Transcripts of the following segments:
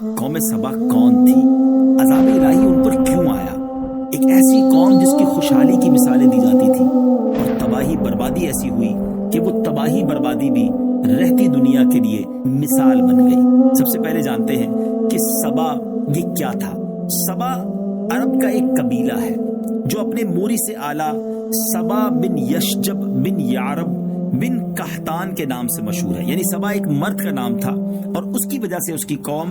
قوم سبا کون تھی؟ عذاب الہی ان پر کیوں آیا؟ ایک ایسی قوم جس کی خوشحالی کی مثالیں دی جاتی تھی اور تباہی بربادی ایسی ہوئی کہ وہ تباہی بربادی بھی رہتی دنیا کے لیے مثال بن گئی۔ سب سے پہلے جانتے ہیں کہ سبا یہ کیا تھا۔ سبا عرب کا ایک قبیلہ ہے جو اپنے موری سے اعلیٰ سبا بن یشجب بن یعرب بن قحطان کے نام سے مشہور ہے۔ یعنی سبا ایک مرد کا نام تھا اور اس کی وجہ سے اس کی قوم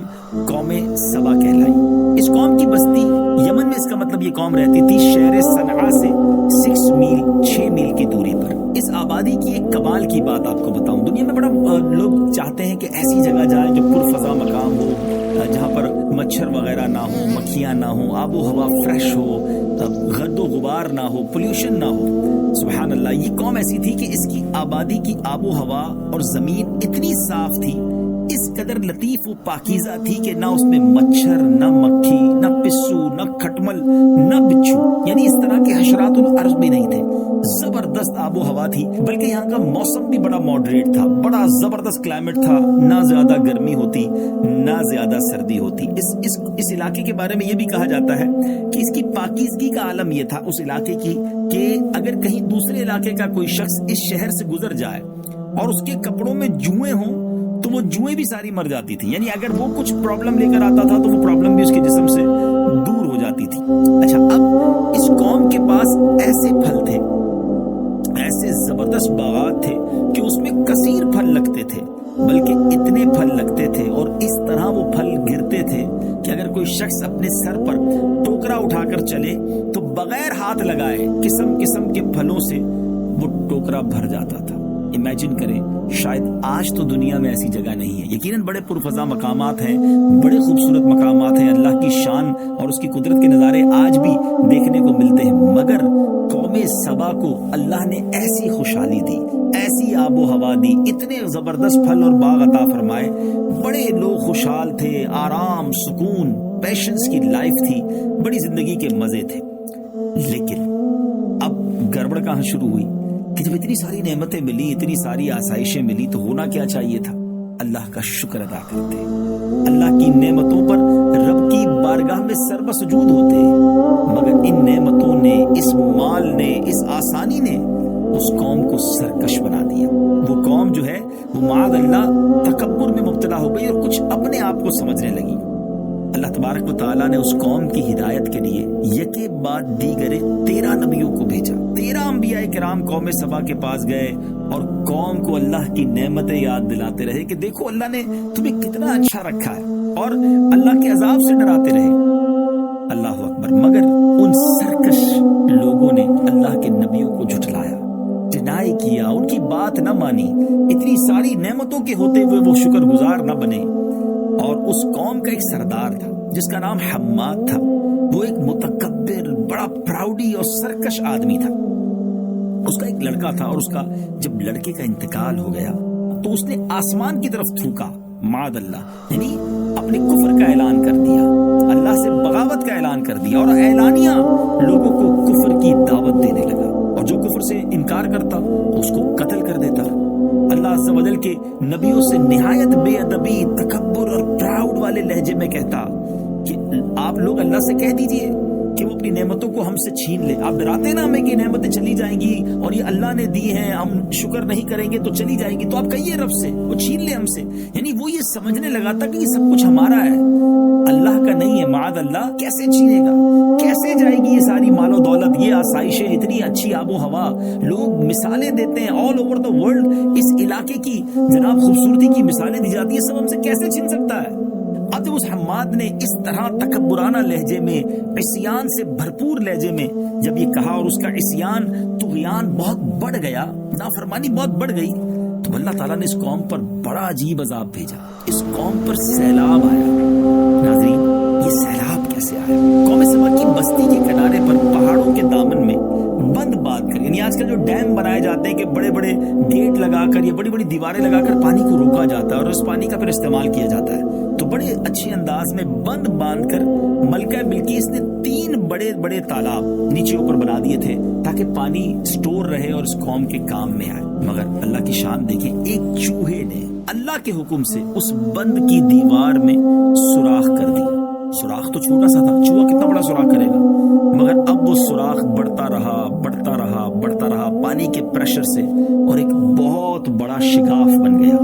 سبا کہلائی۔ اس قوم کی بستی یمن میں، اس کا مطلب یہ قوم رہتی تھی شہر صنعاء سے 6 میل کی دوری پر۔ اس آبادی کی ایک کمال کی بات آپ کو بتاؤں، دنیا میں بڑا لوگ چاہتے ہیں کہ ایسی جگہ جائیں جو پرفضا مقام ہو، جہاں پر مچھر وغیرہ نہ ہو، مکھیاں نہ ہو، آب و ہوا فریش ہو، گرد و غبار نہ ہو، پولیوشن نہ ہو۔ سبحان اللہ، یہ قوم ایسی تھی کہ اس کی آبادی کی آب و ہوا اور زمین اتنی صاف تھی، اس قدر لطیف و پاکیزہ تھی کہ نہ اس میں مچھر، نہ مکھی، نہ پسو، نہ کھٹمل، نہ بچھو، یعنی اس طرح کے حشرات الارض بھی نہیں تھے۔ زبردست آب و ہوا تھی، بلکہ یہاں کا موسم بھی بڑا ماڈریٹ تھا، بڑا زبردست کلائمیٹ تھا، نہ زیادہ گرمی ہوتی نہ زیادہ سردی ہوتی۔ اس علاقے کے بارے میں یہ بھی کہا جاتا ہے کہ اس کی پاکیزگی کا عالم یہ تھا اس علاقے کی کہ اگر کہیں دوسرے علاقے کا کوئی شخص اس شہر سے گزر جائے اور اس کے کپڑوں میں جوئیں ہوں تو وہ جوئیں بھی ساری مر جاتی تھی، یعنی اگر وہ کچھ پرابلم لے کر آتا تھا تو وہ پرابلم بھی اس کے جسم سے دور ہو جاتی تھی۔ اچھا، اب اس قوم کے پاس ایسے پھل تھے، ایسے زبردست باغات تھے کہ اس میں کثیر پھل لگتے تھے، بلکہ اتنے پھل لگتے تھے اور اس طرح وہ پھل گرتے تھے کہ اگر کوئی شخص اپنے سر پر ٹوکرا اٹھا کر چلے تو بغیر ہاتھ لگائے قسم قسم کے پھلوں سے وہ ٹوکرا بھر جاتا تھا۔ امیجن کریں، شاید آج تو دنیا میں ایسی جگہ نہیں ہے۔ یقیناً بڑے پرفضا مقامات ہیں، بڑے خوبصورت مقامات ہیں، اللہ کی شان اور اس کی قدرت کے نظارے آج بھی دیکھنے کو ملتے ہیں، مگر قوم سبا کو اللہ نے ایسی خوشحالی دی، ایسی آب و ہوا دی، اتنے زبردست پھل اور باغ عطا فرمائے، بڑے لوگ خوشحال تھے، آرام، سکون، پیشنس کی لائف تھی، بڑی زندگی کے مزے تھے۔ لیکن اب گڑبڑ کہاں شروع ہوئی کہ جب اتنی ساری نعمتیں ملی، اتنی ساری آسائشیں ملی تو ہونا کیا چاہیے تھا؟ اللہ کا شکر ادا کرتے، اللہ کی نعمتوں پر رب کی بارگاہ میں سر سجود ہوتے، مگر ان نعمتوں نے، اس مال نے، اس آسانی نے اس قوم کو سرکش بنا دیا۔ وہ قوم جو ہے وہ معاذ اللہ تکبر میں مبتلا ہو گئی اور کچھ اپنے آپ کو سمجھنے لگی۔ اللہ تبارک و تعالیٰ نے اس قوم کی ہدایت کے لیے یکے بعد دیگرے 13 نبیوں کو بھیجا۔ 13 انبیاء کرام قوم سبا کے پاس گئے اور قوم کو اللہ کی نعمتیں یاد دلاتے رہے کہ دیکھو اللہ نے تمہیں کتنا اچھا رکھا ہے، اور اللہ کے عذاب سے ڈراتے رہے۔ اللہ اکبر، مگر ان سرکش لوگوں نے اللہ کے نبیوں کو جھٹلایا، ڈینائی کیا، ان کی بات نہ مانی، اتنی ساری نعمتوں کے ہوتے ہوئے وہ شکر گزار نہ بنے۔ اور اس قوم کا ایک سردار تھا جس کا نام حماد تھا، وہ ایک متکبر، بڑا پراؤڈی اور سرکش آدمی تھا۔ اس کا ایک لڑکا تھا اور اس کا جب لڑکے کا انتقال ہو گیا تو اس نے آسمان کی طرف تھوکا، معاذ اللہ، یعنی اپنے کفر کا اعلان کر دیا، اللہ سے بغاوت کا اعلان کر دیا اور اعلانیہ لوگوں کو کفر کی دعوت دینے لگا، اور جو کفر سے انکار کرتا اس کو قتل کر دیتا۔ اللہ عز و جل کے نبیوں سے نہایت بے ادبی، تکبر اور پراؤڈ والے لہجے میں کہتا کہ آپ لوگ اللہ سے کہہ دیجئے کہ وہ اپنی نعمتوں کو ہم سے چھین لے۔ آپ ڈراتے نا ہمیں کہ نعمتیں چلی جائیں گی اور یہ اللہ نے دی ہیں، ہم شکر نہیں کریں گے تو چلی جائیں گی، تو آپ کہیے رب سے وہ چھین لے ہم سے۔ یعنی وہ یہ سمجھنے لگا تھا کہ یہ سب کچھ ہمارا ہے، اللہ کا نہیں ہے، معاذ اللہ، کیسے چھینے گا، کیسے جائے گی یہ ساری مال و دولت، یہ آسائشیں، اتنی اچھی آب و ہوا۔ لوگ مثالیں دیتے ہیں آل اوور دا ورلڈ، اس علاقے کی جناب خوبصورتی کی مثالیں دی جاتی ہیں، سب ہم سے کیسے چھین سکتا ہے؟ اب جب اس حماد نے اس طرح تکبرانہ لہجے میں، عصیان سے بھرپور لہجے میں جب یہ کہا اور اس کا عصیان، طغیان بہت بڑھ گیا، نافرمانی بہت بڑھ گئی، تو اللہ تعالیٰ نے اس قوم پر بڑا عجیب عذاب بھیجا، اس قوم پر سیلاب آیا۔ ناظرین، یہ سیلاب کیسے آیا؟ قوم سبا کی بستی کے کنارے پر پہاڑوں کے دامن میں بند باندھ کر، یعنی آج کل جو ڈیم بنائے جاتے ہیں کہ بڑے بڑے گیٹ لگا کر یا بڑی بڑی دیواریں لگا کر پانی کو روکا جاتا ہے اور اس پانی کا پھر استعمال کیا جاتا ہے، تو بڑے اچھے انداز میں بند باندھ کر ملکہ بلقیس نے 3 بڑے بڑے تالاب نیچے اوپر بنا دیے تھے تاکہ پانی سٹور رہے اور اس قوم کے کام میں آئے۔ مگر اللہ کی شان دیکھیں، ایک چوہے نے اللہ کے حکم سے اس بند کی دیوار میں سوراخ چھوٹا سا تھا، چوہا کتنا بڑا سوراخ کرے گا، مگر اب وہ سوراخ بڑھتا رہا بڑھتا رہا بڑھتا رہا پانی کے پریشر سے، اور ایک بہت بڑا شگاف بن گیا،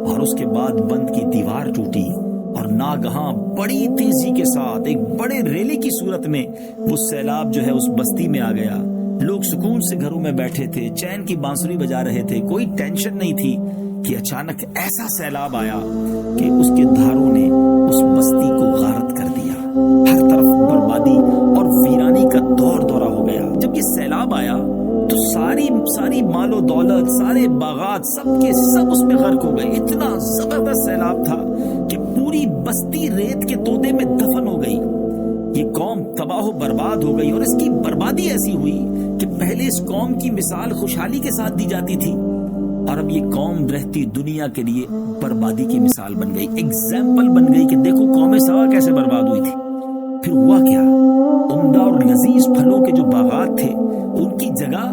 اور اس کے بعد بند کی دیوار ٹوٹی، اور ناگہاں بڑی تیزی کے ساتھ ایک بڑے ریلے کی صورت میں وہ سیلاب جو ہے اس بستی میں آ گیا۔ لوگ سکون سے گھروں میں بیٹھے تھے، چین کی بانسری بجا رہے تھے، کوئی ٹینشن نہیں تھی کہ اچانک ایسا سیلاب آیا کہ اس کے دھاروں نے اس بستی کو غارت کر دیا، ہر طرف بربادی اور ویرانی کا دور دورہ ہو گیا۔ جب یہ سیلاب آیا تو ساری مال و دولت، سارے باغات، سب کے سب اس میں غرق ہو گئے۔ اتنا زبردست سیلاب تھا کہ پوری بستی ریت کے تودے میں دفن ہو گئی۔ یہ قوم تباہ و برباد ہو گئی، اور اس کی بربادی ایسی ہوئی کہ پہلے اس قوم کی مثال خوشحالی کے ساتھ دی جاتی تھی، اور اب یہ قوم رہتی دنیا کے لیے بربادی کی مثال بن گئی، ایگزامپل بن گئی کہ دیکھو قوم سبا کیسے برباد ہوئی تھی۔ پھر ہوا کیا؟ عمدہ اور لذیذ پھلوں کے جو باغات تھے ان کی جگہ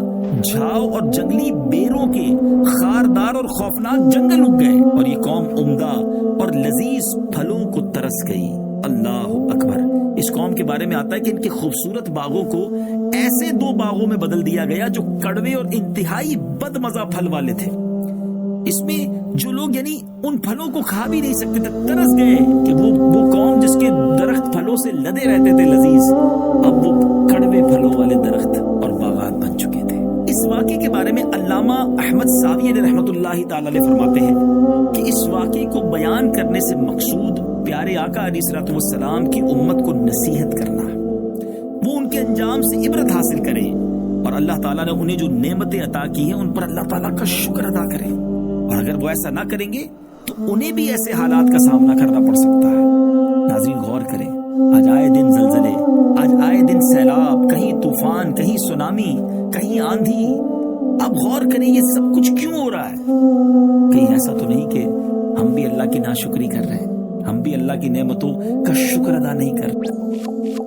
جھاؤ اور جنگلی بیروں کے خاردار اور خوفناک جنگل اگ گئے، اور یہ قوم عمدہ اور لذیذ پھلوں کو ترس گئی۔ اللہ اکبر۔ اس قوم کے بارے میں آتا ہے کہ ان کے خوبصورت باغوں کو ایسے 2 باغوں میں بدل دیا گیا جو کڑوے اور انتہائی بد مزہ پھل والے تھے۔ اس میں جو لوگ یعنی ان پھلوں کو کھا بھی نہیں سکتے تھے، ترس گئے کہ وہ قوم جس کے درخت پھلوں سے لدے رہتے تھے لذیذ، اب وہ کڑوے پھلوں والے درخت اور باغات بن چکے تھے۔ اس واقعے کے بارے میں علامہ احمد ساوی علیہ رحمۃ اللہ تعالی علیہ فرماتے ہیں کہ اس واقعے کو بیان کرنے سے مقصود پیارے آقا علیہ الصلوۃ والسلام کی امت کو نصیحت کرنا، وہ ان کے انجام سے عبرت حاصل کریں، اور اللہ تعالیٰ نے انہیں جو نعمتیں عطا کی ہیں ان پر اللہ تعالیٰ کا شکر ادا کریں، اور اگر وہ ایسا نہ کریں گے تو انہیں بھی ایسے حالات کا سامنا کرنا پڑ سکتا ہے۔ ناظرین غور کریں، آج آئے دن زلزلے، آج آئے دن سیلاب، کہیں طوفان، کہیں سونامی، کہیں آندھی۔ اب غور کریں یہ سب کچھ کیوں ہو رہا ہے؟ کہیں ایسا تو نہیں کہ ہم بھی اللہ کی ناشکری کر رہے ہیں، ہم بھی اللہ کی نعمتوں کا شکر ادا نہیں کر رہے؟